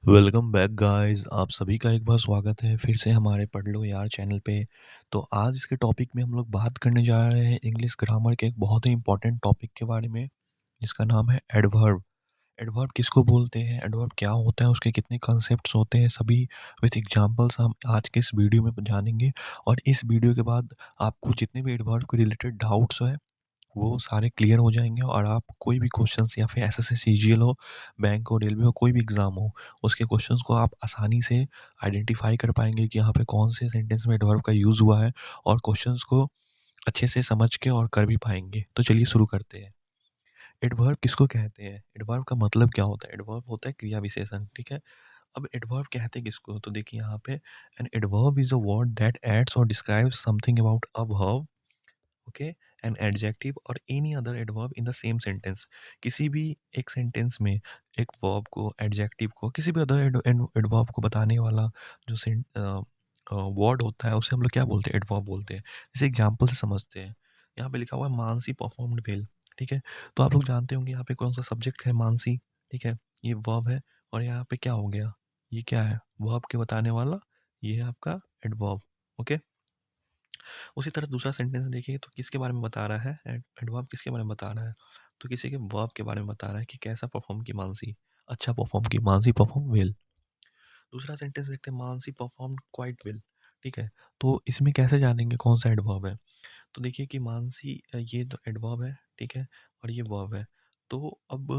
Welcome back guys. आप सभी का एक बार स्वागत है फिर से हमारे पढ़ लो यार चैनल पे। तो आज इसके टॉपिक में हम लोग बात करने जा रहे हैं इंग्लिश ग्रामर के एक बहुत ही इंपॉर्टेंट टॉपिक के बारे में, जिसका नाम है एडवर्ब। एडवर्ब किसको बोलते हैं, एडवर्ब क्या होता है, उसके कितने कॉन्सेप्ट्स होते हैं, सभी विथ एग्जांपल्स हम आज के इस वीडियो में जानेंगे। और इस वीडियो के बाद आपको जितने भी एडवर्ब के रिलेटेड डाउट्स हैं वो सारे क्लियर हो जाएँगे और आप कोई भी क्वेश्चंस या फिर एसएससी सीजीएल हो, बैंक हो, रेलवे हो, कोई भी एग्ज़ाम हो, उसके क्वेश्चंस को आप आसानी से आइडेंटिफ़ाई कर पाएँगे कि यहाँ पे कौन से सेंटेंस में एडवर्ब का यूज़ हुआ है और क्वेश्चंस को अच्छे से समझ के और कर भी पाएँगे। तो चलिए शुरू करते हैं। एडवर्ब किसको कहते हैं? एडवर्ब का मतलब क्या होता है? एडवर्ब होता है क्रिया विशेषण, ठीक है? अब एडवर्ब कहते किसको? तो देखिए यहाँ पे an adverb is a word that adds और describes something about a verb, okay, an adjective और any other adverb in the same sentence. किसी भी एक सेंटेंस में एक वर्ब को, एडजेक्टिव को, किसी भी अदर एडवर्ब को बताने वाला जो वर्ड होता है उसे हम लोग क्या बोलते हैं? एडवर्ब बोलते हैं। जैसे एग्जाम्पल से समझते हैं। यहाँ पे लिखा हुआ है मानसी परफॉर्म्ड वेल, ठीक है? तो आप लोग जानते होंगे यहाँ पे कौन सा सब्जेक्ट है? मानसी, ठीक है? ये वर्ब है और यहाँ पे क्या हो गया? ये क्या है? वर्ब के बताने वाला, ये है आपका एडवर्ब, ओके। उसी तरह दूसरा सेंटेंस देखिए तो किसके बारे में बता रहा है? एडवर्ब किसके बारे में बता रहा है? तो किसी के वर्ब के बारे में बता रहा है कि कैसा परफॉर्म की मानसी, अच्छा परफॉर्म की, मानसी परफॉर्म वेल। दूसरा सेंटेंस देखते हैं, मानसी परफॉर्म क्वाइट वेल, ठीक है? तो इसमें कैसे जानेंगे कौन सा एडवर्ब है? तो देखिए कि मानसी ये तो एडवर्ब है, ठीक है? और ये वर्ब है। तो अब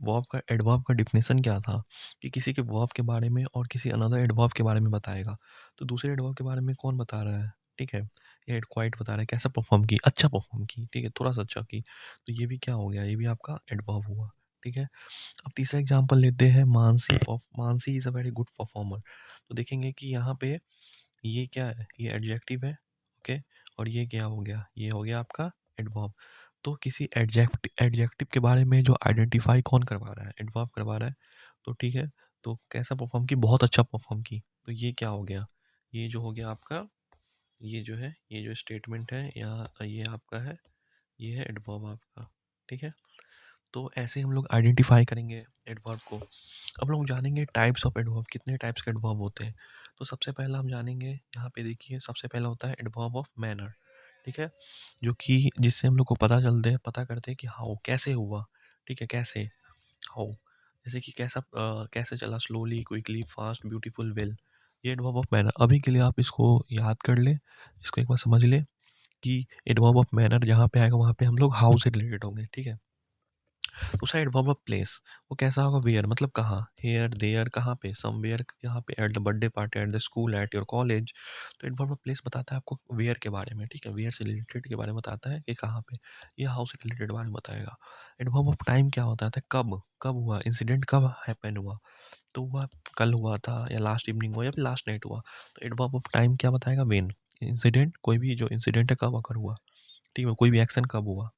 वर्ब का, एडवर्ब का डेफिनेशन क्या था कि किसी के वर्ब के बारे में और किसी अनदर एडवर्ब के बारे में बताएगा। तो दूसरे एडवर्ब के बारे में कौन बता रहा है? ठीक है? ये क्वाइट बता रहा है कैसा परफॉर्म की, अच्छा परफॉर्म की, ठीक है? थोड़ा सा अच्छा की। तो ये भी क्या हो गया? ये भी आपका एडवर्ब हुआ, ठीक है? अब तीसरा एग्जांपल लेते हैं, Mansi is a very good performer. तो देखेंगे कि यहाँ पे ये क्या है? ये एडजेक्टिव है, ओके। और ये क्या हो गया? ये हो गया आपका एडवर्ब। तो किसी एडजेक्टिव के बारे में जो आइडेंटिफाई कौन करवा रहा है? एडवर्ब करवा रहा है। तो ठीक है, तो कैसा परफॉर्म की? बहुत अच्छा परफॉर्म की। तो ये क्या हो गया? ये जो हो गया आपका, ये जो है, ये जो स्टेटमेंट है या ये आपका है, ये है एडवर्ब आपका, ठीक है। तो ऐसे हम लोग आइडेंटिफाई करेंगे एडवर्ब को। अब लोग जानेंगे टाइप्स ऑफ एडवर्ब, कितने टाइप्स के एडवर्ब होते हैं। तो सबसे पहला हम जानेंगे, यहाँ पे देखिए सबसे पहला होता है एडवर्ब ऑफ मैनर, ठीक है? जो कि जिससे हम लोग को पता करते हैं कि हाउ, कैसे हुआ, ठीक है? कैसे, हाउ, जैसे कि कैसे चला, slowly, quickly, fast, beautiful, well. ये एडवर्ब ऑफ मैनर। अभी के लिए आप इसको याद कर ले, इसको एक बार समझ ले कि एडवर्ब ऑफ मैनर जहाँ पे आएगा वहाँ पे हम लोग हाउ से रिलेटेड होंगे, ठीक है? दूसरा एडवर्ब ऑफ प्लेस, वो कैसा होगा? वेयर मतलब कहाँ, हेयर, देयर कहाँ पे, समवेयर यहाँ पे, eight the birthday party, at the school, at your college. तो एडवर्ब ऑफ प्लेस बताता है आपको वेयर के बारे में, ठीक है? वेयर से रिलेटेड के बारे में बताता है कि कहाँ पे। ये हाउस से रिलेटेड बारे में बताएगा। एडवर्ब ऑफ टाइम क्या होता है? कब, कब हुआ, इंसिडेंट कब हैपन हुआ। तो हुआ, कल हुआ था या लास्ट इवनिंग हुआ या फिर लास्ट नाइट हुआ। तो एडवर्ब ऑफ टाइम क्या बताएगा? वेन। इंसिडेंट, कोई भी जो इंसिडेंट है कब अकर हुआ, ठीक है? कोई भी एक्शन कब हुआ,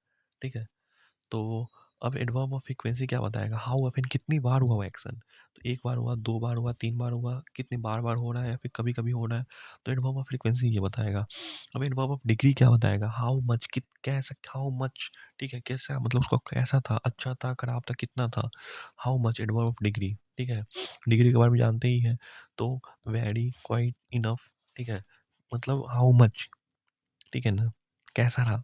ठीक है? तो अब एडवर्ब ऑफ फ्रीक्वेंसी क्या बताएगा? हाउ ऑफन, कितनी बार हुआ वो एक्शन। तो एक बार हुआ, दो बार हुआ, तीन बार हुआ, कितनी बार बार हो रहा है या फिर कभी कभी हो रहा है। तो एडवर्ब ऑफ फ्रीक्वेंसी ये बताएगा। अब एडवर्ब ऑफ डिग्री क्या बताएगा? हाउ मच, कैसा, हाउ मच, ठीक है? कैसा मतलब उसका कैसा था, अच्छा था, खराब था, कितना था। How much, adverb of degree, ठीक है? डिग्री के बारे में जानते ही हैं। तो वेरी, क्वाइट, इनफ, ठीक है? मतलब हाउ मच, ठीक है ना? कैसा रहा,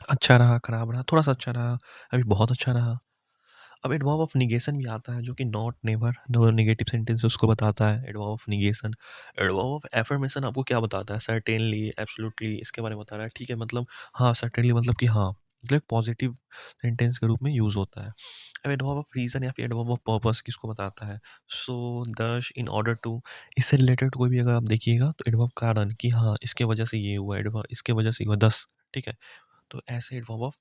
अच्छा रहा, खराब रहा, थोड़ा सा अच्छा रहा, अभी बहुत अच्छा रहा। अब एडवर्ब ऑफ निगेशन भी आता है जो कि नॉट, नेवर, दो नेगेटिव सेंटेंस उसको बताता है, adverb of negation. Adverb of affirmation आपको क्या बताता है? सर्टेनली, एब्सोल्युटली, इसके बारे में बता रहा है, ठीक है? मतलब हाँ, सर्टेनली मतलब कि हाँ, मतलब पॉजिटिव सेंटेंस के रूप में यूज होता है। अब एडवर्ब ऑफ रीजन या फिर एडवर्ब ऑफ पर्पस किसको बताता है? सो, दश, इन ऑर्डर टू, इससे रिलेटेड कोई भी अगर आप देखिएगा तो एडवर्ब कारण, कि हाँ इसके वजह से ये हुआ, एडवर्ब इसके वजह से हुआ, 10, ठीक है? तो ऐसे एडवर्ब ऑफ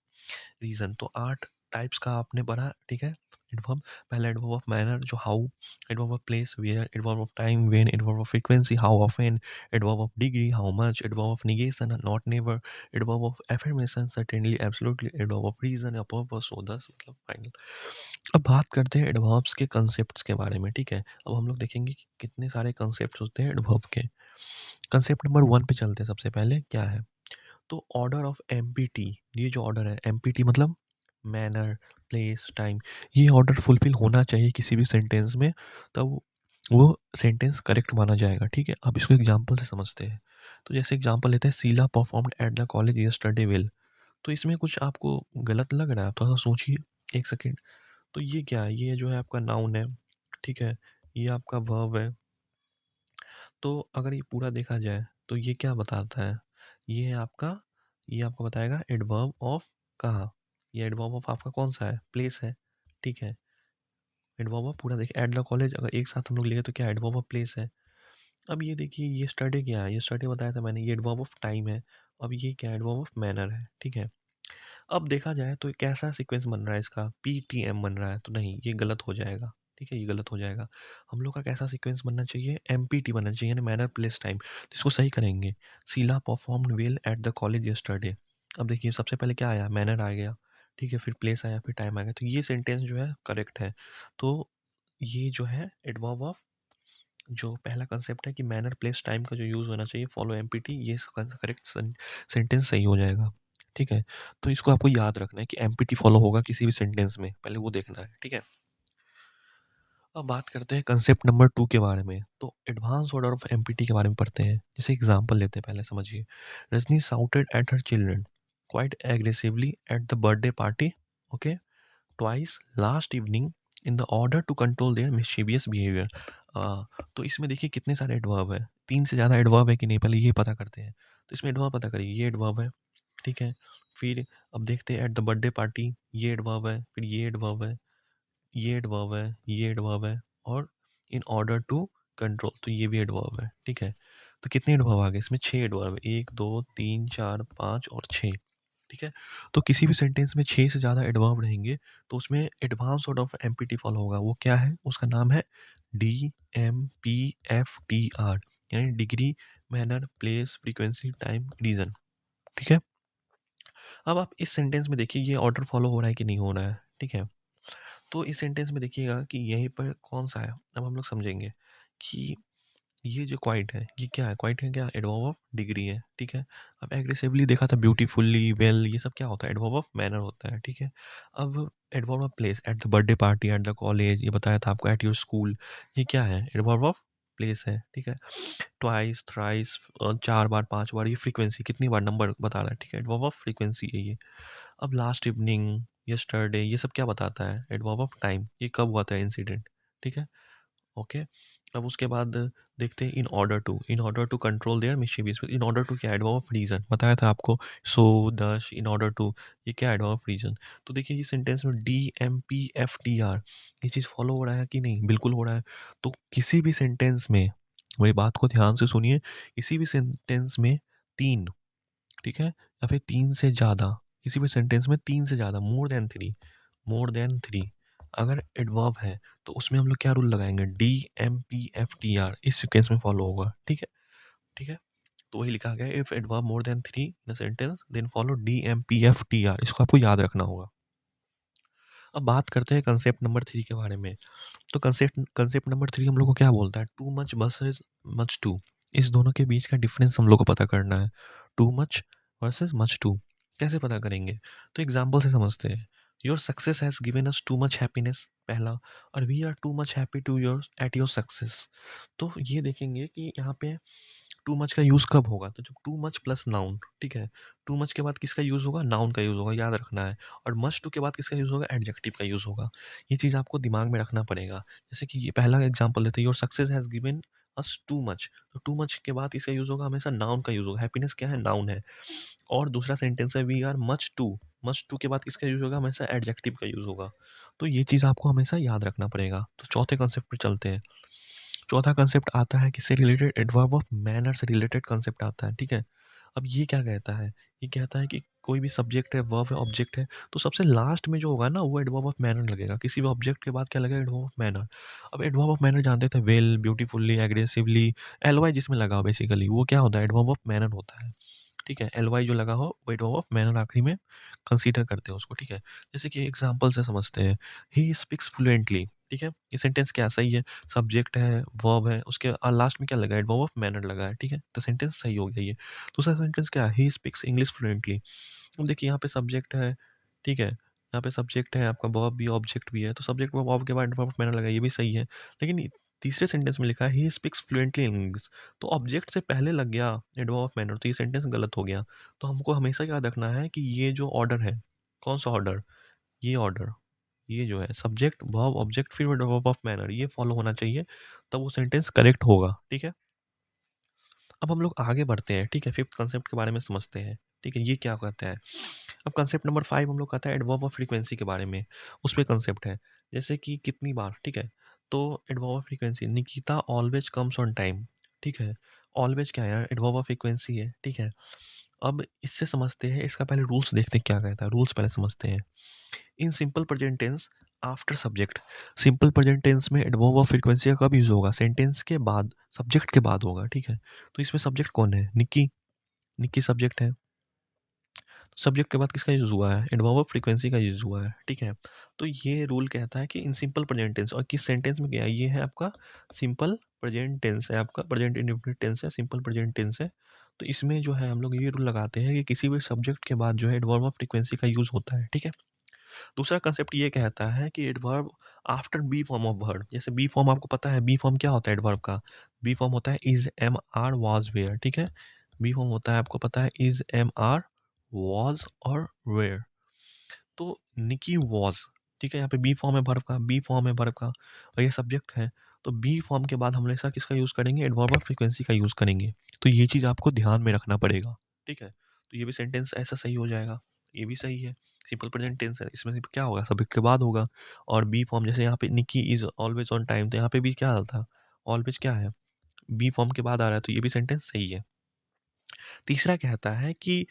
रीज़न। तो 8 टाइप्स का आपने पढ़ा, ठीक है? एडवर्ब, पहला एडवर्ब ऑफ मैनर जो how, adverb of place where, adverb of time when, adverb of frequency how often, adverb of degree how much, adverb of negation not, never, adverb of affirmation certainly, absolutely, adverb of reason या purpose, so thus, मतलब final. अब बात करते हैं adverbs के concepts के बारे में, ठीक है? अब हम लोग देखेंगे कि कितने सारे कंसेप्ट्स होते हैं एडवर्ब के। कंसेप्ट नंबर 1 पे चलते हैं। सबसे पहले क्या है? तो ऑर्डर ऑफ एमपीटी, ये जो ऑर्डर है, एमपीटी मतलब मैनर, प्लेस, टाइम, ये ऑर्डर फुलफिल होना चाहिए किसी भी सेंटेंस में, तब वो सेंटेंस करेक्ट माना जाएगा, ठीक है। अब इसको एग्जांपल से समझते हैं। तो जैसे एग्जांपल लेते हैं, Sheila performed at the college yesterday well. तो इसमें कुछ आपको गलत लग रहा है, थोड़ा सा सोचिए 1 सेकंड। तो ये क्या है? ये जो है आपका नाउन है, ठीक है? ये आपका वर्ब है। तो अगर ये पूरा देखा जाए तो ये क्या बताता है? ये आपको बताएगा एडवर्ब ऑफ कहाँ? ये एडवर्ब ऑफ आपका कौन-सा है? प्लेस है, ठीक है? एडवर्ब ऑफ पूरा देखिए, एट द कॉलेज अगर एक साथ हम लोग लेंगे तो क्या एडवर्ब ऑफ प्लेस है। अब ये देखिए, ये स्टडी क्या है? ये स्टडी बताया था मैंने, ये एडवर्ब ऑफ टाइम है। अब ये क्या है? एडवर्ब ऑफ मैनर है, ठीक है? अब देखा जाए तो कैसा सीक्वेंस बन रहा है इसका? पीटीएम बन रहा है, तो नहीं, ये गलत हो जाएगा, ठीक है? ये गलत हो जाएगा। हम लोग का कैसा सीक्वेंस बनना चाहिए? एमपीटी बनना चाहिए, यानी मैनर प्लेस टाइम। तो इसको सही करेंगे, Sheila performed well at the college yesterday. अब देखिए, सबसे पहले क्या आया? मैनर आ गया, ठीक है? फिर प्लेस आया, फिर टाइम आ गया, तो ये सेंटेंस जो है करेक्ट है। तो ये जो है एडवर्ब ऑफ, जो पहला कंसेप्ट है कि मैनर प्लेस टाइम का जो यूज़ होना चाहिए, फॉलो एमपीटी, ये करेक्ट सेंटेंस सही हो जाएगा, ठीक है। तो इसको आपको याद रखना है कि एमपीटी फॉलो होगा किसी भी सेंटेंस में, पहले वो देखना है, ठीक है। अब बात करते हैं कंसेप्ट नंबर 2 के बारे में। तो एडवांस ऑर्डर ऑफ एमपीटी के बारे में पढ़ते हैं। जैसे एग्जांपल लेते हैं, पहले समझिए। Rajni shouted at her children quite aggressively at the birthday party, okay, twice last evening in the order to control their mischievous behaviour. तो इसमें देखिए कितने सारे एडवर्ब है, 3 से ज़्यादा एडवर्ब है कि नहीं, पहले ये पता करते हैं। तो इसमें एडवर्ब पता करिए, ये एडवर्ब है, ठीक है। फिर अब देखते हैं एट द बर्थडे पार्टी, ये एडवर्ब है, फिर ये एडवर्ब है, ये एडवर्ब है, ये एडवर्ब है, और इन ऑर्डर टू कंट्रोल, तो ये भी एडवर्ब है, ठीक है। तो कितने एडवर्ब आ गए इसमें? 6 एडवर्ब है, 1 2 3 4 5 और 6, ठीक है। तो किसी भी सेंटेंस में 6 से ज़्यादा एडवर्ब रहेंगे तो उसमें advance order of MPT follow होगा। वो क्या है? उसका नाम है DMPFTR, यानी degree, manner, place, frequency, time, reason, ठीक है। अब आप इस सेंटेंस में देखिए, ये ऑर्डर फॉलो हो रहा है कि नहीं हो रहा है, ठीक है। तो इस सेंटेंस में देखिएगा कि यहीं पर कौन सा है। अब हम लोग समझेंगे कि ये जो क्वाइट है, ये क्या है? क्वाइट है क्या? एडवर्ब ऑफ डिग्री है, ठीक है। अब एग्रेसिवली देखा था, ब्यूटीफुल्ली, वेल, ये सब क्या होता है? एडवर्ब ऑफ मैनर होता है, ठीक है। अब adverb of place, eight the birthday party, eight the college, ये बताया था आपको, एट योर स्कूल, ये क्या है? एडवर्ब ऑफ प्लेस है, ठीक है। ट्वाइस, थ्राइस, 4 बार, 5 बार, ये फ्रीक्वेंसी, कितनी बार, नंबर बता रहा है, ठीक है। एडवर्ब ऑफ फ्रीक्वेंसी है ये। अब लास्ट इवनिंग, यस्टरडे, ये सब क्या बताता है? एडवर्ब ऑफ टाइम, ये कब हुआ था इंसिडेंट, ठीक है, ओके। अब उसके बाद देखते हैं in order to control their mischievous, in order to क्या? एडवर्ब ऑफ रीजन, बताया था आपको, सो, दस, इन ऑर्डर टू, ये क्या? Adverb of reason. तो देखिए, ये सेंटेंस में DMPFTR, ये चीज़ फॉलो हो रहा है कि नहीं? बिल्कुल हो रहा है। तो किसी भी सेंटेंस में, मेरी बात को ध्यान से सुनिए, किसी भी सेंटेंस में 3, ठीक है, या फिर 3 से ज़्यादा, किसी भी सेंटेंस में 3 से ज़्यादा, मोर देन 3 अगर एडवर्ब है, तो उसमें हम लोग क्या रूल लगाएंगे? DMPFTR, इस सीक्वेंस में फॉलो होगा, ठीक है, ठीक है। तो वही लिखा गया है, if adverb more than 3 in a sentence then follow DMPFTR, इसको आपको याद रखना होगा। अब बात करते हैं कंसेप्ट नंबर 3 के बारे में। तो कंसेप्ट नंबर 3 हम लोग को क्या बोलता है? Too much versus much too. इस दोनों के बीच का डिफरेंस हम लोग को पता करना है। Too much versus much too कैसे पता करेंगे? तो एग्जांपल से समझते हैं। Your success has given us too much happiness, पहला, और we are too much happy to your at your success. तो ये देखेंगे कि यहाँ पे टू मच का यूज़ कब होगा? तो जब टू मच प्लस नाउन, ठीक है। टू मच के बाद किसका यूज़ होगा? नाउन का यूज़ होगा, याद रखना है। और मच टू के बाद किसका यूज़ होगा? एडजेक्टिव का यूज़ होगा। ये चीज़ आपको दिमाग में रखना पड़ेगा। जैसे कि ये पहला एग्जांपल लेते हैं, your success has given us too much, तो टू मच के बाद इसका यूज़ होगा हमेशा नाउन का यूज़ होगा। हैप्पीनेस क्या है? नाउन है। और दूसरा सेंटेंस है, वी आर मच टू के बाद किसका यूज़ होगा? हमेशा एडजेक्टिव का यूज़ होगा। तो ये चीज़ आपको हमेशा याद रखना पड़ेगा। तो चौथे कॉन्सेप्ट पे चलते हैं। चौथा कंसेप्ट आता है किससे रिलेटेड? एडवर्ब ऑफ मैनर से रिलेटेड कंसेप्ट आता है, ठीक है। अब ये क्या कहता है? ये कहता है कि कोई भी सब्जेक्ट है, वर्ब है, ऑब्जेक्ट है, तो सबसे लास्ट में जो होगा ना, वो एडवर्ब ऑफ मैनर लगेगा। किसी भी ऑब्जेक्ट के बाद क्या लगेगा? Adverb of manner. अब एडवर्ब ऑफ मैनर जानते थे, वेल, ब्यूटीफुल्ली, एग्रेसिवली, एलवाई जिसमें लगा हो बेसिकली, वो क्या होता है? एडवर्ब ऑफ मैनर होता है, ठीक है। एलवाई जो लगा हो वो एडवर्ब ऑफ मैनर आखिरी में कंसीडर करते हैं उसको, ठीक है। जैसे कि एग्जांपल से समझते हैं, ही स्पीक्स फ्लुएंटली, ठीक है। ये सेंटेंस क्या सही है? सब्जेक्ट है, वर्ब है, उसके लास्ट में क्या लगा है? एडवर्ब ऑफ मैनर लगा है, ठीक है। तो सेंटेंस सही हो गया ये। दूसरा सेंटेंस क्या है? He speaks English fluently. अब देखिए यहाँ पे सब्जेक्ट है, ठीक है, यहाँ पे सब्जेक्ट है आपका, वर्ब भी, ऑब्जेक्ट भी है, तो सब्जेक्ट वर्ब ऑब्जेक्ट के बाद एडवर्ब ऑफ मैनर लगा, ये भी सही है। लेकिन तीसरे सेंटेंस में लिखा है he speaks fluently in English, तो ऑब्जेक्ट से पहले लग गया एडवर्ब ऑफ मैनर, तो ये सेंटेंस गलत हो गया। तो हमको हमेशा याद रखना है कि ये जो ऑर्डर है, कौन सा ऑर्डर, ये ऑर्डर, ये जो है सब्जेक्ट वर्ब ऑब्जेक्ट फिर एडवर्ब ऑफ मैनर, ये फॉलो होना चाहिए, तब वो सेंटेंस करेक्ट होगा। ठीक है, अब हम लोग आगे बढ़ते हैं। ठीक है, फिफ्थ कंसेप्ट के बारे में समझते हैं। ठीक है, ये क्या कहता है। अब कंसेप्ट नंबर 5 हम लोग कहता है एडवर्ब ऑफ फ्रीक्वेंसी के बारे में। उस पे कंसेप्ट है, जैसे कि कितनी बार। ठीक है, तो adverb of frequency, Nikita always comes on time. ठीक है, ऑलवेज क्या है यार, एडवर्ब ऑफ फ्रीक्वेंसी है। ठीक है, अब इससे समझते हैं, इसका पहले रूल्स देखते हैं क्या कहता है, रूल्स पहले समझते हैं। In simple present tense after subject, simple present tense में एडवर्ब ऑफ फ्रीक्वेंसी का कब यूज होगा, सेंटेंस के बाद, सब्जेक्ट के बाद होगा। ठीक है, तो इसमें सब्जेक्ट कौन है, निक्की, निक्की सब्जेक्ट है। सब्जेक्ट के बाद किसका यूज़ हुआ है, एडवर्ब ऑफ फ्रीक्वेंसी का यूज़ हुआ है। ठीक है, तो ये रूल कहता है कि इन सिंपल प्रेजेंट टेंस, और किस सेंटेंस में क्या है, ये है आपका सिंपल प्रेजेंट टेंस है, आपका प्रेजेंट इंडेफिनिट टेंस है, सिंपल प्रेजेंट टेंस है। तो इसमें जो है हम लोग ये रूल लगाते हैं कि किसी भी सब्जेक्ट के बाद जो है एडवर्ब ऑफ फ्रीक्वेंसी का यूज़ होता है। ठीक है, दूसरा कंसेप्ट ये कहता है कि adverb after be form of word, जैसे बी फॉर्म आपको पता है, बी फॉर्म क्या होता है एडवर्ब का, बी फॉर्म होता है is, am, are, was, were. ठीक है, बी फॉर्म होता है आपको पता है इज, एम, आर, वाज और वेयर। तो निकी वॉज, ठीक है, यहाँ पे बी फॉर्म है वर्ब का, बी फॉर्म है वर्ब का, और ये सब्जेक्ट है। तो बी फॉर्म के बाद हम हमेशा किसका यूज़ करेंगे, एडवर्ब ऑफ फ्रीक्वेंसी का यूज़ करेंगे। तो ये चीज़ आपको ध्यान में रखना पड़ेगा। ठीक है, तो ये भी सेंटेंस ऐसा सही हो जाएगा, ये भी सही है, सिंपल प्रेजेंट टेंस है, इसमें क्या होगा, सब्जेक्ट के बाद होगा। और बी फॉर्म, जैसे यहाँ पे निकी इज ऑलवेज ऑन टाइम, तो यहाँ पे भी क्या था, ऑलवेज क्या है, बी फॉर्म के बाद आ रहा है, तो ये भी सेंटेंस सही है। तीसरा कहता है कि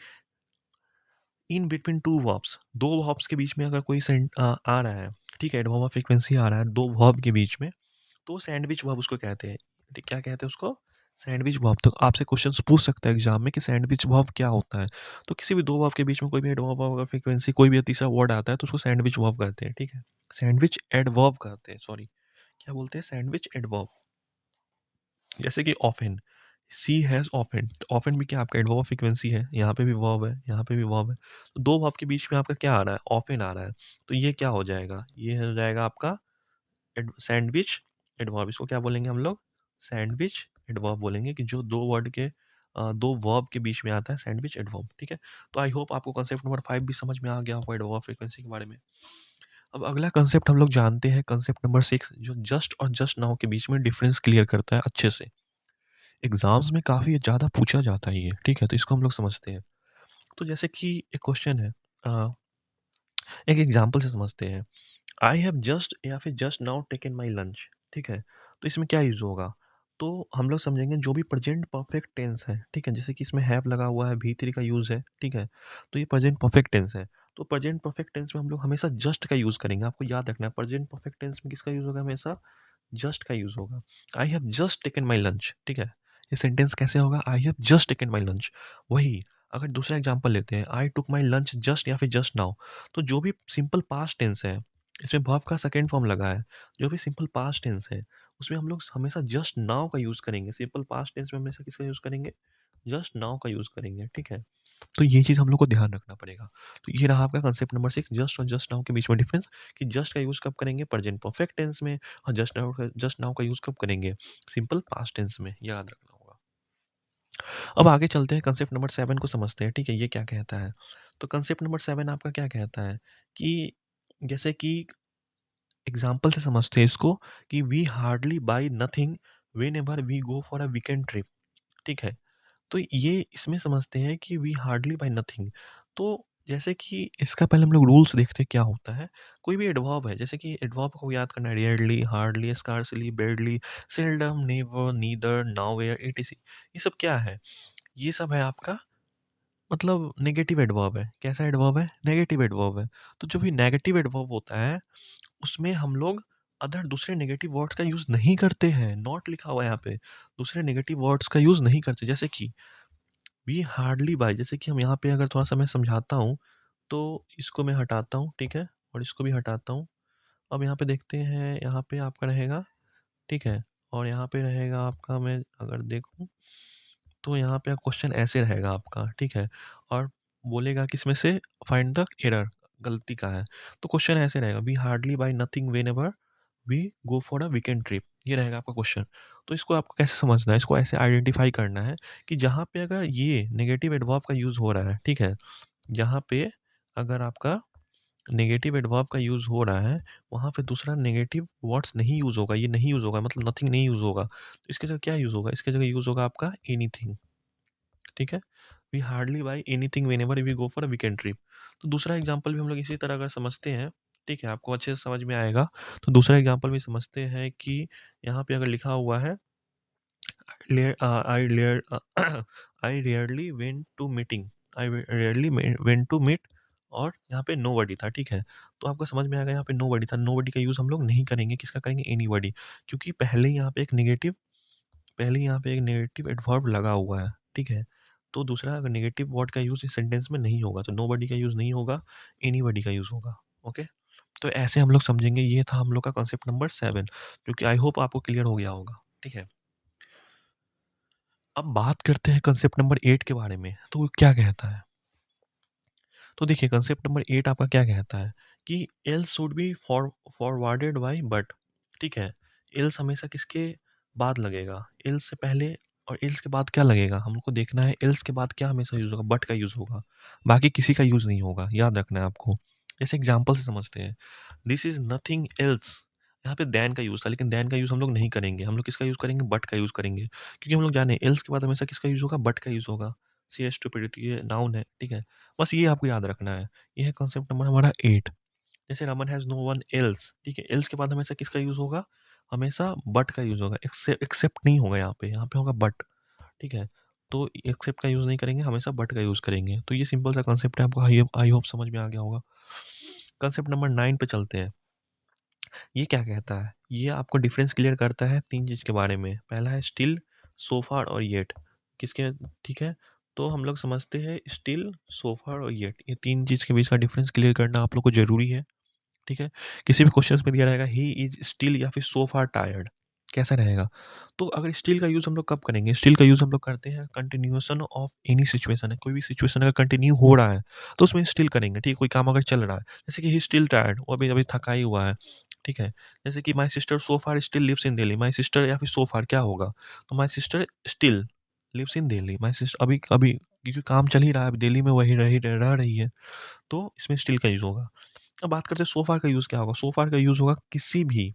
इन बिटवीन टू वर्ब्स, दो वर्ब्स के बीच में अगर कोई आ रहा है, ठीक है, एडवर्ब ऑफ फ्रीक्वेंसी आ रहा है दो वर्ब के बीच में, तो सैंडविच वर्ब उसको कहते हैं। ठीक, क्या कहते हैं उसको, सैंडविच वर्ब। तो आपसे क्वेश्चंस पूछ सकता है एग्जाम में कि सैंडविच वर्ब क्या होता है। तो किसी भी दो वर्ब के बीच में कोई भी एडवर्ब ऑफ फ्रीक्वेंसी, कोई भी तीसरा वर्ड आता है, तो उसको सैंडविच वर्ब कहते हैं। ठीक है, सैंडविच एडवर्ब कहते हैं, सॉरी, क्या बोलते हैं, सैंडविच एडवर्ब। जैसे कि often, she has often, often भी क्या आपका एडवर्ब ऑफ फ्रीक्वेंसी है, यहाँ पे भी वर्ब है, यहाँ पे भी वर्ब है, तो दो वर्ब के बीच में आपका क्या आ रहा है, ऑफन आ रहा है, तो ये क्या हो जाएगा, ये हो जाएगा आपका सैंडविच एडवर्ब। इसको क्या बोलेंगे हम लोग, सैंडविच एडवर्ब बोलेंगे, कि जो दो वर्ड के दो वर्ब के बीच में आता है, सैंडविच एडवर्ब। ठीक है, तो आई होप आपको कंसेप्ट नंबर 5 भी समझ में आ गया होगा एडवर्ब फ्रीक्वेंसी के बारे में। अब अगला कंसेप्ट हम लोग जानते हैं, कंसेप्ट नंबर 6, जो जस्ट और जस्ट नाउ के बीच में डिफरेंस क्लियर करता है अच्छे से। एग्जाम्स में काफ़ी ज़्यादा पूछा जाता है ये। ठीक है, तो इसको हम लोग समझते हैं। तो जैसे कि एक क्वेश्चन है, एक एग्जाम्पल से समझते हैं। आई हैव जस्ट या फिर just now taken my lunch. ठीक है, तो इसमें क्या यूज़ होगा, तो हम लोग समझेंगे जो भी प्रेजेंट परफेक्ट टेंस है। ठीक है, जैसे कि इसमें हैव लगा हुआ है, भी थ्री का यूज़ है। ठीक है, तो ये प्रेजेंट परफेक्ट टेंस है, तो प्रेजेंट परफेक्ट टेंस में हम लोग हमेशा जस्ट का यूज़ करेंगे। आपको याद रखना है, प्रेजेंट परफेक्ट टेंस में किसका यूज़ होगा, हमेशा जस्ट का यूज़ होगा। I have just taken my lunch. ठीक है, ये सेंटेंस कैसे होगा, I have just taken my lunch. वही अगर दूसरा एग्जांपल लेते हैं, आई टुक माई लंच जस्ट या फिर जस्ट नाउ, तो जो भी सिंपल पास्ट टेंस है, इसमें वर्ब का सेकेंड फॉर्म लगा है, जो भी सिंपल पास्ट टेंस है उसमें हम लोग हमेशा जस्ट नाउ का यूज़ करेंगे। सिंपल पास्ट टेंस में हमेशा किसका यूज़ करेंगे, जस्ट नाउ का यूज़ करेंगे। ठीक है, तो ये चीज़ हम लोग को ध्यान रखना पड़ेगा। तो ये रहा आपका कंसेप्ट नंबर 6, जस्ट और जस्ट नाउ के बीच में डिफरेंस, कि जस्ट का यूज़ कब करेंगे, प्रेजेंट परफेक्ट टेंस में, और जस्ट नाउ का यूज़ कब करेंगे, सिंपल पास्ट टेंस में, ये याद रखना होगा। अब आगे चलते हैं, कंसेप्ट नंबर 7 को समझते हैं। ठीक है, ये क्या कहता है, तो कंसेप्ट नंबर 7 आपका क्या कहता है कि जैसे कि एग्जाम्पल से समझते हैं इसको, कि we hardly buy nothing whenever we go for a weekend trip. ठीक है, तो ये इसमें समझते हैं कि वी हार्डली बाय नथिंग। तो जैसे कि इसका पहले हम लोग रूल्स देखते हैं क्या होता है। कोई भी एडवर्ब है, जैसे कि एडवर्ब को याद करना है, rarely, hardly, scarcely, badly, seldom, never, neither, nowhere, etc, ये सब क्या है, ये सब है आपका मतलब नेगेटिव एडवर्ब है। कैसा एडवर्ब है, नेगेटिव एडवर्ब है। तो जो भी नेगेटिव एडवर्ब होता है उसमें हम लोग अदर दूसरे नेगेटिव वर्ड्स का यूज़ नहीं करते हैं, नॉट लिखा हुआ है यहाँ पे, दूसरे नेगेटिव वर्ड्स का यूज़ नहीं करते। जैसे कि वी हार्डली बाय, जैसे कि हम यहाँ पे अगर थोड़ा-सा मैं समझाता हूँ, तो इसको मैं हटाता हूँ, ठीक है? और इसको भी हटाता हूँ। अब यहाँ पे देखते हैं, यहाँ पे आपका रहेगा, ठीक है? और यहाँ पे रहेगा आपका, मैं अगर देखूँ, तो यहाँ पे क्वेश्चन ऐसे रहेगा आपका, ठीक है? और बोलेगा किसमें से, फाइंड द एरर, गलती का है। तो क्वेश्चन ऐसे रहेगा, we hardly buy nothing whenever we go for a weekend trip. ये रहेगा आपका क्वेश्चन। तो इसको आपको कैसे समझना है, इसको ऐसे आइडेंटिफाई करना है कि जहाँ पे अगर ये नेगेटिव एडवर्ब का यूज़ हो रहा है, ठीक है, जहाँ पे अगर आपका नेगेटिव एडवर्ब का यूज़ हो रहा है, वहाँ पे दूसरा नेगेटिव वर्ड्स नहीं यूज़ होगा, ये नहीं यूज़ होगा, मतलब नथिंग नहीं यूज़ होगा। तो इसके जगह क्या यूज़ होगा, इसके जगह यूज़ होगा आपका एनीथिंग। ठीक है, we hardly buy anything whenever we go for a weekend trip. तो दूसरा एग्जांपल भी हम लोग इसी तरह अगर समझते हैं, ठीक है, आपको अच्छे से समझ में आएगा। तो दूसरा एग्जांपल भी समझते हैं कि यहाँ पे अगर लिखा हुआ है I I rarely went to meeting, I rarely went to meet, और यहाँ पे नोबडी था, ठीक है। तो आपको समझ में आएगा यहाँ पे नोबडी था, नोबडी का यूज़ हम लोग नहीं करेंगे, किसका करेंगे, एनीबॉडी, क्योंकि पहले यहाँ पे एक नेगेटिव एडवर्ब लगा हुआ है, ठीक है। तो दूसरा अगर नेगेटिव वर्ड का यूज़ इस सेंटेंस में नहीं होगा, तो नोबडी का यूज़ नहीं होगा, एनीबॉडी का यूज़ होगा। ओके, तो ऐसे हम लोग समझेंगे। ये था हम लोग का कॉन्सेप्ट नंबर 7, जो कि आई होप आपको क्लियर हो गया होगा, ठीक है। अब बात करते हैं कंसेप्ट नंबर 8 के बारे में, तो वो क्या कहता है। तो देखिए कंसेप्ट नंबर 8 आपका क्या कहता है कि else should be forwarded by but, ठीक है। एल्स हमेशा किसके बाद लगेगा, एल्स से पहले, और एल्स के बाद क्या लगेगा, हमको देखना है। एल्स के बाद क्या हमेशा यूज होगा, बट का यूज होगा, बाकी किसी का यूज नहीं होगा, याद रखना है आपको। जैसे एग्जाम्पल से समझते हैं, दिस इज नथिंग एल्स, यहाँ पे देन का यूज था, लेकिन देन का यूज हम लोग नहीं करेंगे, हम लोग किसका यूज करेंगे, बट का यूज करेंगे, क्योंकि हम लोग जाने एल्स के बाद हमेशा किसका यूज होगा, बट का यूज होगा। सी एस स्टूपिडिटी, ये नाउन है, ठीक है। बस ये आपको याद रखना है। ये है कॉन्सेप्ट नंबर हमारा 8। जैसे Raman has no one else, ठीक है, एल्स के बाद हमेशा किसका यूज़ होगा, हमेशा बट का यूज़ होगा, एक्सेप्ट नहीं होगा यहाँ पे होगा बट, ठीक है। तो एक्सेप्ट का यूज़ नहीं करेंगे, हमेशा बट का यूज़ करेंगे। तो ये सिंपल सा कॉन्सेप्ट है, आपको आई होप समझ में आ गया होगा। कॉन्सेप्ट नंबर 9 पे चलते हैं। ये क्या कहता है, ये आपको डिफरेंस क्लियर करता है 3 चीज़ के बारे में। पहला है स्टिल, सो फार और येट, किसके, ठीक है। तो हम लोग समझते हैं स्टिल, सो फार और येट, ये 3 चीज़ के बीच का डिफरेंस क्लियर करना आप लोग को ज़रूरी है, ठीक है। किसी भी क्वेश्चन में दिया रहेगा ही इज स्टिल या फिर सो फार टायर्ड, कैसा रहेगा। तो अगर स्टिल का यूज़ हम लोग कब करेंगे, स्टिल का यूज़ हम लोग करते हैं कंटिन्यूएशन ऑफ एनी सिचुएशन है, कोई भी सिचुएशन अगर कंटिन्यू हो रहा है तो उसमें स्टिल करेंगे, ठीक है। कोई काम अगर चल रहा है, जैसे कि ही स्टिल टायर्ड, वो अभी अभी थका ही हुआ है, ठीक है। जैसे कि my sister so far still lives in Delhi, my sister या फिर सो फार क्या होगा, तो my sister still lives in Delhi, my sister अभी अभी, क्योंकि काम चल ही रहा है, अभी दिल्ली में वही रह रही है, तो इसमें स्टिल का यूज़ होगा। अब बात करते हैं सोफार का यूज़ क्या होगा। सोफार का यूज़ होगा किसी भी,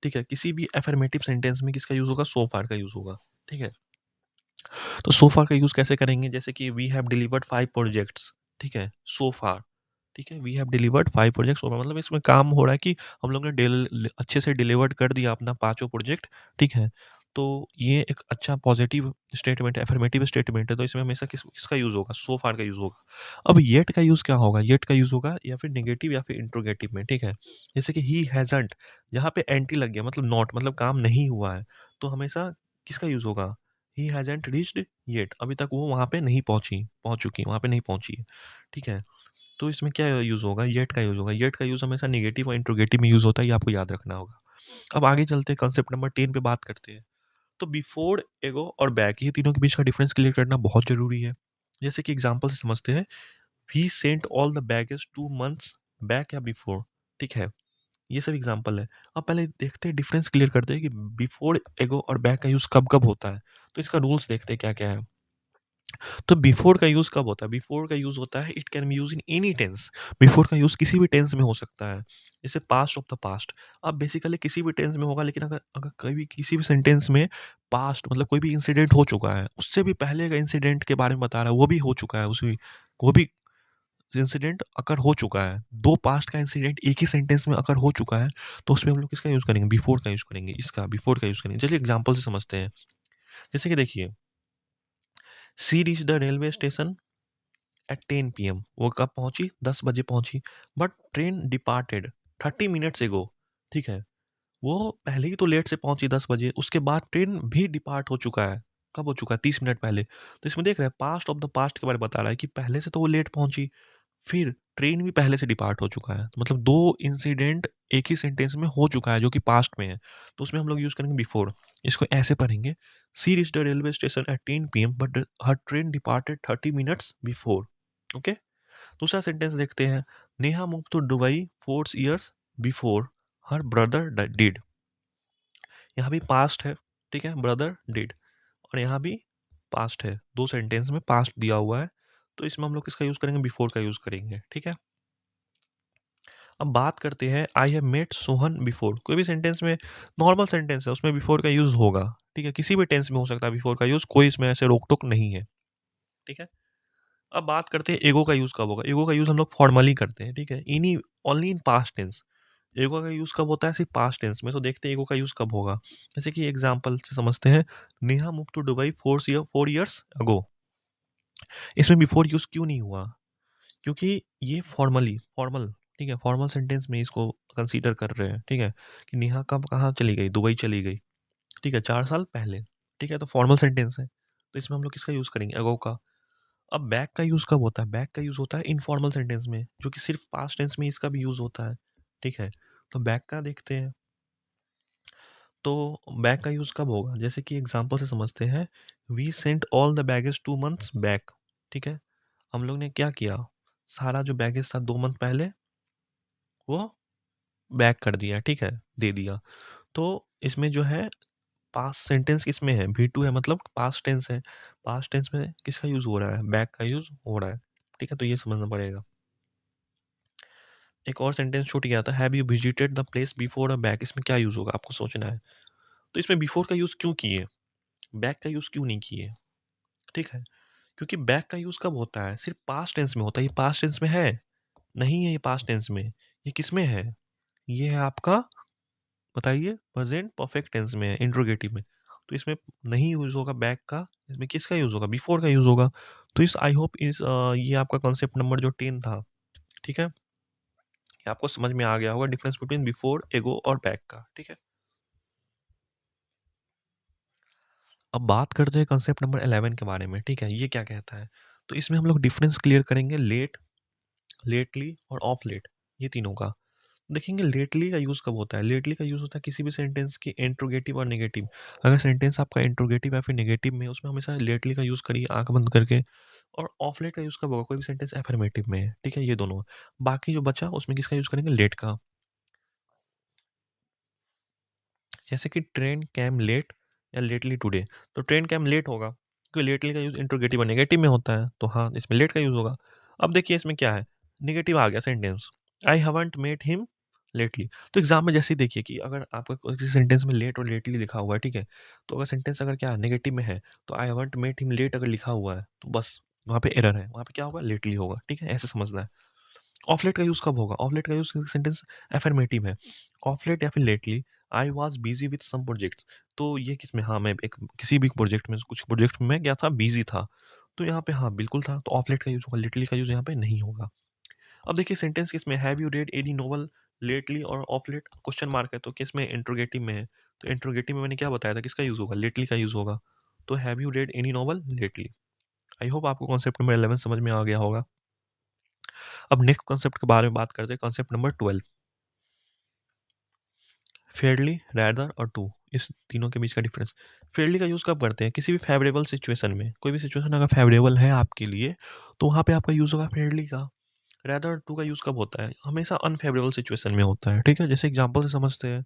ठीक है, किसी भी अफर्मेटिव सेंटेंस में किसका यूज़ होगा, सोफार का यूज़ होगा, ठीक है। तो सोफार का यूज़ कैसे करेंगे, जैसे कि वी हैव डिलीवर्ड 5 प्रोजेक्ट्स, ठीक है, सोफार, ठीक है, we have delivered 5 projects so far, मतलब इसमें काम हो रहा है कि हम लोग ने अच्छे से डिलीवर्ड कर दिया अपना पाँचों प्रोजेक्ट, ठीक है। तो ये एक अच्छा पॉजिटिव स्टेटमेंट है, अफर्मेटिव स्टेटमेंट है, तो इसमें हमेशा किसका यूज़ होगा, सोफार का यूज़ होगा। अब येट का यूज़ क्या होगा, येट का यूज़ होगा या फिर नेगेटिव या फिर इंट्रोगेटिव में, ठीक है। जैसे कि ही हैजंट, जहाँ पे एंटी लग गया, मतलब नॉट, मतलब काम नहीं हुआ है, तो हमेशा किसका यूज़ होगा, ही हैजंट रीच्ड येट, अभी तक वो वहाँ पे नहीं पहुँच चुकी, वहाँ पे नहीं पहुँची है, ठीक है। तो इसमें क्या यूज़ होगा, येट का यूज़ होगा। येट का यूज़ हमेशा नेगेटिव और इंट्रोगेटिव में यूज़ होता है, ये आपको याद रखना होगा। अब आगे चलते हैं, कॉन्सेप्ट नंबर 10 पे बात करते हैं। तो बिफोर, एगो और बैक, ये तीनों के बीच का डिफरेंस क्लियर करना बहुत ज़रूरी है। जैसे कि एग्जांपल से समझते हैं, we sent all the baggage 2 months back या बिफोर, ठीक है। ये सब एग्जांपल है। अब पहले देखते हैं, डिफरेंस क्लियर करते हैं कि बिफोर, एगो और बैक का यूज़ कब-कब होता है। तो इसका रूल्स देखते हैं क्या-क्या है। तो बिफोर का यूज़ कब होता है, बिफोर का यूज़ होता है, it can be use in any tense. Before का यूज़ किसी भी टेंस में हो सकता है, जैसे पास्ट ऑफ द पास्ट। अब बेसिकली किसी भी टेंस में होगा, लेकिन अगर अगर कभी किसी भी सेंटेंस में पास्ट मतलब कोई भी इंसिडेंट हो चुका है, उससे भी पहले का इंसिडेंट के बारे में बता रहा है, वो भी हो चुका है, उसी वो भी इंसिडेंट अगर हो चुका है, दो पास्ट का इंसिडेंट एक ही सेंटेंस में अगर हो चुका है, तो उसमें हम लोग किसका यूज़ करेंगे, बिफोर का यूज़ करेंगे, इसका बिफोर का यूज़ करेंगे। चलिए एग्जाम्पल से समझते हैं। जैसे कि देखिए, she reach the railway station at 10 PM, वो कब पहुंची, 10 बजे पहुंची, बट ट्रेन डिपार्टेड 30 मिनट्स एगो, ठीक है। वो पहले ही तो लेट से पहुंची 10 बजे, उसके बाद ट्रेन भी डिपार्ट हो चुका है, कब हो चुका है, 30 मिनट पहले। तो इसमें देख रहे हैं, पास्ट ऑफ द पास्ट के बारे में बता रहा है कि पहले से तो वो लेट पहुंची, फिर ट्रेन भी पहले से डिपार्ट हो चुका है, तो मतलब दो इंसिडेंट एक ही सेंटेंस में हो चुका है जो कि पास्ट में है, तो उसमें हम लोग यूज करेंगे बिफोर। इसको ऐसे पढ़ेंगे, she reach the railway station at 10 PM but her train departed 30 minutes before, okay. दूसरा सेंटेंस देखते हैं, Neha move to Dubai 4 years before her brother did. यहाँ भी पास्ट है, ठीक है, ब्रदर डिड, और यहाँ भी पास्ट है, दो सेंटेंस में पास्ट दिया हुआ है, तो इसमें हम लोग किसका यूज करेंगे, बिफोर का यूज करेंगे, ठीक है। अब बात करते हैं I have met Sohan before. कोई भी सेंटेंस में, नॉर्मल सेंटेंस है, उसमें बिफोर का यूज होगा, ठीक है, किसी भी टेंस में हो सकता है बिफोर का यूज, कोई इसमें ऐसे रोक टोक नहीं है, ठीक है। अब बात करते हैं एगो का यूज कब होगा। एगो का यूज हम लोग फॉर्मली करते हैं, ठीक है, इनी ओनली इन पास्ट टेंस। एगो का यूज कब होता है, सिर्फ पास्ट टेंस में, तो देखते हैं एगो का यूज कब होगा। जैसे कि एग्जांपल से समझते हैं, Neha move to Dubai 4 years ago. इसमें बिफोर यूज क्यों नहीं हुआ, क्योंकि ये फॉर्मल, ठीक है, फॉर्मल सेंटेंस में इसको कंसीडर कर रहे हैं, ठीक है, कि नेहा कब कहाँ चली गई, दुबई चली गई, ठीक है, 4 साल पहले, ठीक है, तो फॉर्मल सेंटेंस है, तो इसमें हम लोग किसका यूज करेंगे, अगो का। अब बैक का यूज कब होता है, बैक का यूज होता है इनफॉर्मल सेंटेंस में, जो कि सिर्फ पास्ट टेंस में इसका भी यूज होता है, ठीक है। तो बैक का देखते हैं, तो बैक का यूज कब होगा, जैसे कि एग्जांपल से समझते हैं, we sent all the baggage 2 months back, ठीक है, हम लोग ने क्या किया, सारा जो बैगेज था 2 मंथ पहले वो बैक कर दिया, ठीक है, दे दिया। तो इसमें जो है पास्ट सेंटेंस किसमें है, वी टू है, मतलब पास्ट टेंस है, पास्ट टेंस में किसका यूज हो रहा है, बैक का यूज हो रहा है, ठीक है, तो ये समझना पड़ेगा। एक और सेंटेंस छूट गया था, have you visited the place before a back, इसमें क्या यूज होगा आपको सोचना है। तो इसमें बिफोर का यूज क्यों किए, बैक का यूज क्यों नहीं किए, ठीक है, क्योंकि बैक का यूज कब होता है, सिर्फ पास्ट टेंस में होता है। ये पास्ट टेंस में है नहीं है, ये पास्ट टेंस में, ये किस में है, ये है आपका, बताइए, प्रेजेंट परफेक्ट टेंस में है, इंट्रोगेटिव में, तो इसमें नहीं यूज होगा बैक का, इसमें किसका यूज होगा, बिफोर का यूज होगा। तो इस आई होप इस ये आपका कॉन्सेप्ट नंबर जो 10 था, ठीक है, ये आपको समझ में आ गया होगा, डिफरेंस बिटवीन बिफोर, एगो और बैक का, ठीक है। अब बात करते हैं कॉन्सेप्ट नंबर 11 के बारे में, ठीक है, ये क्या कहता है। तो इसमें हम लोग डिफरेंस क्लियर करेंगे लेट, लेटली और ऑफ लेट, ये तीनों का देखेंगे। लेटली का यूज़ कब होता है, लेटली का यूज़ होता है किसी भी सेंटेंस की इंट्रोगेटिव और नेगेटिव। अगर सेंटेंस आपका इंट्रोगेटिव या फिर नेगेटिव में, उसमें हमेशा लेटली का यूज़ करिए आंख बंद करके। और ऑफ लेट का यूज़ कब होगा, कोई भी सेंटेंस एफर्मेटिव में है, ठीक है, ये दोनों। बाकी जो बचा उसमें किसका यूज़ करेंगे, लेट का। जैसे कि ट्रेन कैम लेट या लेटली टुडे, तो ट्रेन कैम लेट होगा क्योंकि लेटली का यूज़ इंट्रोगेटिव और नेगेटिव में होता है, तो हाँ इसमें लेट का यूज़ होगा। अब देखिए इसमें क्या है, नेगेटिव आ गया sentence, I haven't met him lately. तो एग्जाम में जैसे ही देखिए कि अगर आपका किसी सेंटेंस में लेट और लेटली लिखा हुआ है, ठीक है, तो अगर सेंटेंस अगर क्या नेगेटिव में है, तो I haven't met him late अगर लिखा हुआ है, तो बस वहाँ पे एरर है, वहाँ पे क्या होगा, लेटली होगा, ठीक है, ऐसे समझना है। ऑफ लेट का यूज़ कब होगा, ऑफ लेट का यूज़ सेंटेंस एफर्मेटिव है, ऑफ लेट या फिर lately, I was busy with some project, तो ये किसमें, हाँ मैं एक किसी भी प्रोजेक्ट में, कुछ प्रोजेक्ट में मैं क्या था, बिजी था, तो यहाँ पे हाँ बिल्कुल था, तो ऑफ लेट का यूज़ होगा, लेटली का यूज़ यहाँ पे नहीं होगा। अब देखिए सेंटेंस किसमें, have you read any novel lately और ऑफ लेट क्वेश्चन मार्क है, तो किसमें, इंट्रोगेटिव में है, तो इंट्रोगेटिव में मैंने क्या बताया था, किसका यूज़ होगा, लेटली का यूज़ होगा, तो have you read any novel lately. I hope आपको कॉन्सेप्ट नंबर 11 समझ में आ गया होगा। अब नेक्स्ट कॉन्सेप्ट के बारे में बात करते हैं, कॉन्सेप्ट नंबर 12, फेयरली, रैदर और टू, इस तीनों के बीच का डिफरेंस। फेयरली का यूज़ कब करते हैं, किसी भी फेवरेबल सिचुएशन में, कोई भी सिचुएशन अगर फेवरेबल है आपके लिए, तो वहाँ पे आपका यूज़ होगा फेयरली का। रैदर टू का यूज़ कब होता है, हमेशा अनफेवरेबल सिचुएशन में होता है, ठीक है, जैसे एग्जांपल से समझते हैं,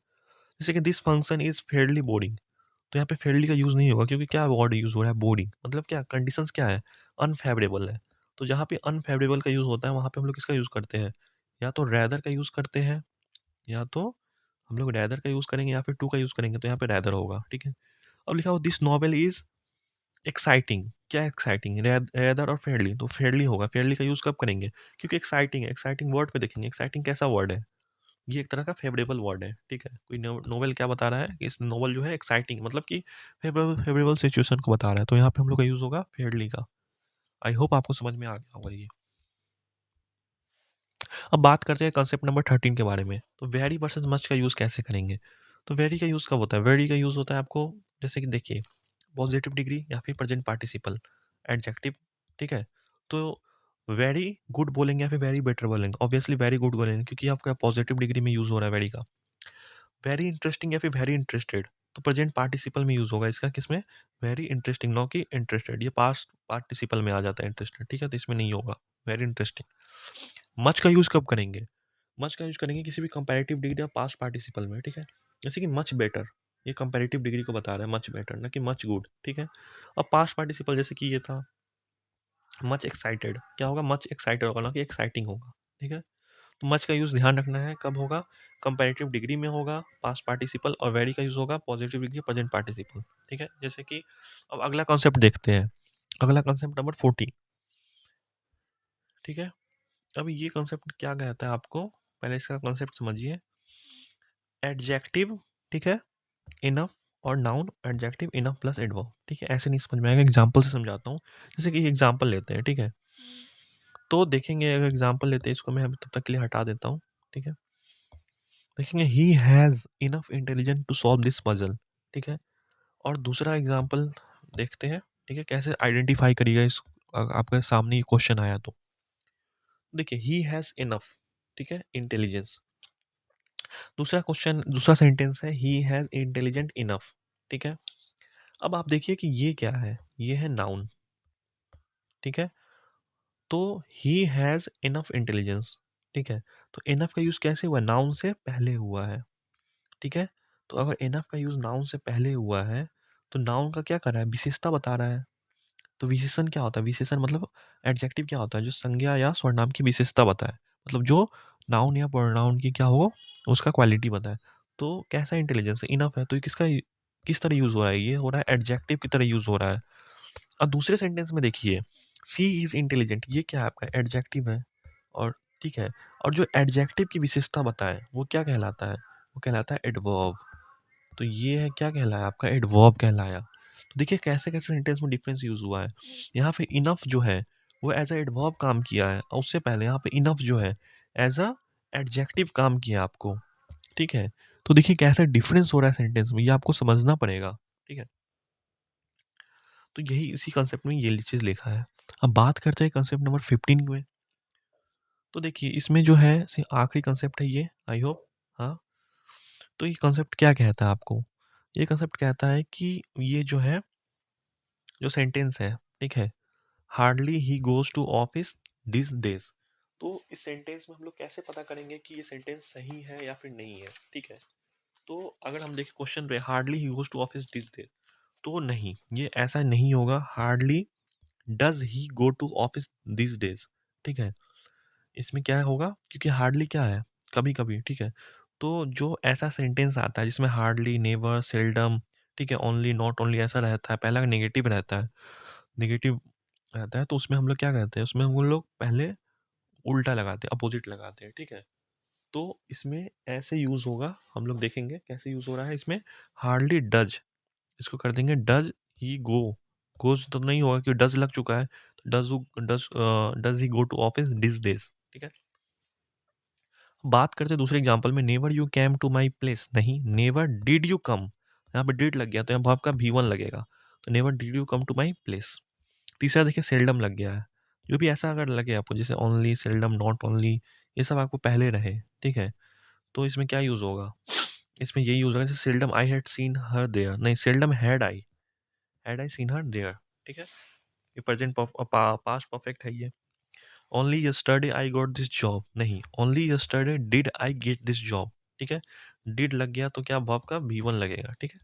जैसे कि this function is fairly boring, तो यहाँ पे फेयरली का यूज़ नहीं होगा, क्योंकि क्या वर्ड यूज़ हो रहा है, बोरिंग, मतलब क्या कंडीशंस क्या है, अनफेवरेबल है। तो जहाँ पे अनफेवरेबल का यूज़ होता है, वहाँ पे हम लोग किसका यूज़ करते हैं, या तो रैदर का यूज़ करते हैं, या तो हम लोग रैदर का यूज़ करेंगे, या फिर टू का यूज़ करेंगे, तो यहाँ पे रैदर होगा, ठीक है। अब लिखा हो दिस नॉवेल इज एक्साइटिंग, क्या एक्साइटिंग, रैदर और फेयरली, तो फेयरली होगा। फेयरली का यूज़ कब करेंगे, क्योंकि एक्साइटिंग है, एक्साइटिंग वर्ड पे देखेंगे, एक्साइटिंग कैसा वर्ड है, ये एक तरह का फेवरेबल वर्ड है, ठीक है। कोई नोवेल क्या बता रहा है कि इस नोवेल जो है एक्साइटिंग, मतलब कि फेवरेबल फेवरेबल सिचुएशन को बता रहा है, तो यहाँ पे हम लोग का यूज़ होगा फेयरली का। आई होप आपको समझ में आ गया होगा ये। अब बात करते हैं कंसेप्ट नंबर 13 के बारे में, तो वेरी वर्सेस मच का यूज़ कैसे करेंगे। तो वेरी का यूज़ कब होता है, वेरी का यूज़ होता है आपको, जैसे कि देखिए, पॉजिटिव डिग्री या फिर प्रेजेंट पार्टिसिपल, एडजेक्टिव, ठीक है। तो वेरी गुड बोलेंगे या फिर वेरी बेटर बोलेंगे, ऑब्वियसली वेरी गुड बोलेंगे, क्योंकि आपका पॉजिटिव डिग्री में यूज़ हो रहा है वेरी का। वेरी इंटरेस्टिंग या फिर वेरी इंटरेस्टेड, तो प्रेजेंट पार्टिसिपल में यूज होगा इसका, किसमें? वेरी इंटरेस्टिंग, नो कि इंटरेस्टेड, ये पास्ट पार्टिसिपल में आ जाता है इंटरेस्टेड, ठीक है, तो इसमें नहीं होगा वेरी इंटरेस्टिंग। मच का यूज कब करेंगे? मच का यूज करेंगे किसी भी कंपैरेटिव डिग्री या पास्ट पार्टिसिपल में, ठीक है, जैसे कि मच बेटर, ये कंपैरेटिव डिग्री को बता रहा है, मच बेटर ना कि मच गुड, ठीक है। अब पास्ट पार्टिसिपल जैसे कि ये था मच एक्साइटेड, क्या होगा? मच एक्साइटेड होगा ना कि एक्साइटिंग होगा, ठीक है। तो मच का यूज ध्यान रखना है, कब होगा? कंपैरेटिव डिग्री में होगा पास्ट पार्टिसिपल, और वेरी का यूज होगा पॉजिटिव डिग्री प्रेजेंट पार्टिसिपल, ठीक है। जैसे कि अब अगला कॉन्सेप्ट देखते हैं, अगला कॉन्सेप्ट नंबर 40, ठीक है। अब ये कॉन्सेप्ट क्या कहता है आपको, पहले इसका कॉन्सेप्ट समझिए। एडजेक्टिव, ठीक है, इनफ, और noun adjective enough plus adverb, ठीक है, ऐसे नहीं समझ में आएगा, एग्जांपल से समझाता हूँ। जैसे कि एग्जांपल लेते हैं, ठीक है, तो देखेंगे, अगर एग्जांपल लेते हैं, इसको मैं तब तक के लिए हटा देता हूँ, ठीक है। देखेंगे he has enough intelligence to solve this puzzle, ठीक है। और दूसरा एग्जांपल देखते हैं, ठीक है, कैसे आइडेंटिफाई करिएगा इस, आपके सामने ये क्वेश्चन आया तो देखिए ही हैज़ इनफ, ठीक है, इंटेलिजेंस। दूसरा क्वेश्चन, दूसरा सेंटेंस है ही हैज़ इंटेलिजेंट इनफ, ठीक है। अब आप देखिए कि ये क्या है, ये है नाउन, ठीक है। तो ही हैज़ इनफ इंटेलिजेंस, ठीक है, तो इनफ का यूज़ कैसे हुआ? नाउन से पहले हुआ है, ठीक है। तो अगर इनफ का यूज़ नाउन से पहले हुआ है, तो नाउन का क्या कर रहा है? विशेषता बता रहा है। तो विशेषण क्या होता है? विशेषण मतलब एडजेक्टिव क्या होता है? जो संज्ञा या सर्वनाम की विशेषता बताए, मतलब जो नाउन या प्रोनाउन की क्या होगा, उसका क्वालिटी बताए। तो कैसा इंटेलिजेंस है? इनफ है, तो ये किसका, किस तरह यूज हो रहा है? ये हो रहा है एडजेक्टिव की तरह यूज हो रहा है। अब दूसरे सेंटेंस में देखिए, सी इज इंटेलिजेंट, ये क्या है? आपका एडजेक्टिव है, और ठीक है, और जो एडजेक्टिव की विशेषता बताए वो क्या कहलाता है? वो कहलाता है एडवर्ब। तो ये है, क्या कहलाया? आपका एडवर्ब कहलाया। तो देखिए कैसे कैसे सेंटेंस में डिफरेंस यूज हुआ है। यहाँ पे इनफ जो है वो एज अ एडवर्ब काम किया है, और उससे पहले यहाँ पे इनफ जो है एज अ एडजेक्टिव काम किया आपको, ठीक है। तो देखिए कैसे डिफरेंस हो रहा है सेंटेंस में, ये आपको समझना पड़ेगा, ठीक है। तो यही इसी कंसेप्ट में ये चीज लिखा है। अब बात करते हैं कंसेप्ट नंबर 15 में। तो देखिए इसमें जो है आखिरी कंसेप्ट है ये, आई होप, हाँ। तो ये कंसेप्ट क्या कहता है आपको? ये कंसेप्ट कहता है कि ये जो है, जो सेंटेंस है, ठीक है, hardly he goes to office this days. तो इस सेंटेंस में हम लोग कैसे पता करेंगे कि ये सेंटेंस सही है या फिर नहीं है, ठीक है। तो अगर हम देखें क्वेश्चन पे, hardly he goes to office this days, तो नहीं, ये ऐसा नहीं होगा। Hardly does he go to office this days, ठीक है। इसमें क्या होगा, क्योंकि हार्डली क्या है? कभी कभी, ठीक है। तो जो ऐसा सेंटेंस आता है जिसमें हार्डली, नेवर, सेल्डम, ठीक है, ओनली, नॉट ओनली ऐसा रहता है, पहला नेगेटिव रहता है, नेगेटिव रहता है, तो उसमें हम लोग क्या करते हैं? उसमें हम लोग पहले उल्टा लगाते हैं, अपोजिट लगाते हैं, ठीक है। तो इसमें ऐसे यूज होगा, हम लोग देखेंगे कैसे यूज हो रहा है इसमें। हार्डली डज, इसको कर देंगे डज ही गो, गोज तो नहीं होगा क्योंकि डज लग चुका है, तो does does he go to office this days, ठीक है। बात करते हैं दूसरे एग्जांपल में, never you came to my place, नहीं, नेवर डिड यू कम, यहाँ पे डिड लग गया तो यहाँ भाव का V1 लगेगा, तो never did you come to my place. तीसरा देखिए सेल्डम लग गया है, जो भी ऐसा अगर लगे आपको, जैसे ओनली, सेल्डम, नॉट ओनली, ये सब आपको पहले रहे, ठीक है, तो इसमें क्या यूज होगा? इसमें यही यूज होगा, जैसे seldom I had seen her there, नहीं, seldom had I seen her there, ठीक है। ये प्रेजेंट पास्ट परफेक्ट है ये। Only yesterday I got this job, नहीं, only yesterday did I get this job, ठीक है। डिड लग गया तो क्या वर्ब का V1 लगेगा, ठीक है।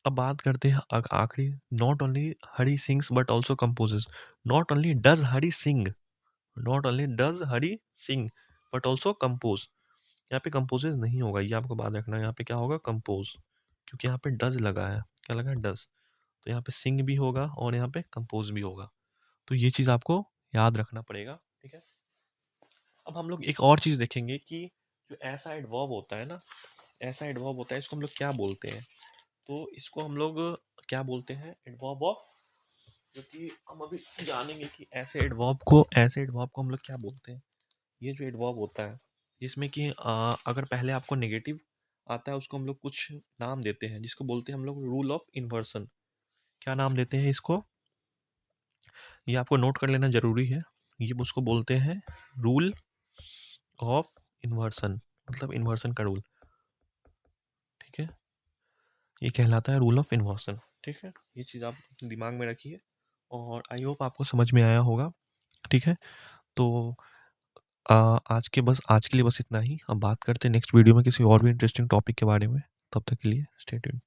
अब बात करते हैं आखिरी, not only Hari sings but also composes, not only does Hari sing, not only does Hari sing but also compose. यहाँ पे कंपोजेस नहीं होगा, ये आपको बात रखना है, यहाँ पे क्या होगा? कंपोज, क्योंकि यहाँ पे डज लगा है, क्या लगा है? डज। तो यहाँ पे सिंग भी होगा और यहाँ पे कंपोज भी होगा, तो ये चीज़ आपको याद रखना पड़ेगा, ठीक है। अब हम लोग एक और चीज़ देखेंगे कि जो ऐसा एडवर्ब होता है ना, ऐसा एडवर्ब होता है, इसको हम लोग क्या बोलते हैं? तो इसको हम लोग क्या बोलते हैं? एडवर्ब ऑफ, जो कि हम अभी जानेंगे कि ऐसे एडवर्ब को हम लोग क्या बोलते हैं। ये जो एडवर्ब होता है जिसमें कि अगर पहले आपको नेगेटिव आता है, उसको हम लोग कुछ नाम देते हैं, जिसको बोलते हैं हम लोग रूल ऑफ इन्वर्सन। क्या नाम देते हैं इसको? ये आपको नोट कर लेना जरूरी है। ये उसको बोलते हैं रूल ऑफ इन्वर्सन, मतलब इन्वर्सन का रूल, ठीक है। ये कहलाता है रूल ऑफ इन्वर्सन। ठीक है, ये चीज़ आप दिमाग में रखिए और आई होप आपको समझ में आया होगा। ठीक है, तो आज के लिए बस इतना ही। हम बात करते हैं नेक्स्ट वीडियो में किसी और भी इंटरेस्टिंग टॉपिक के बारे में। तब तक के लिए स्टे ट्यून्ड।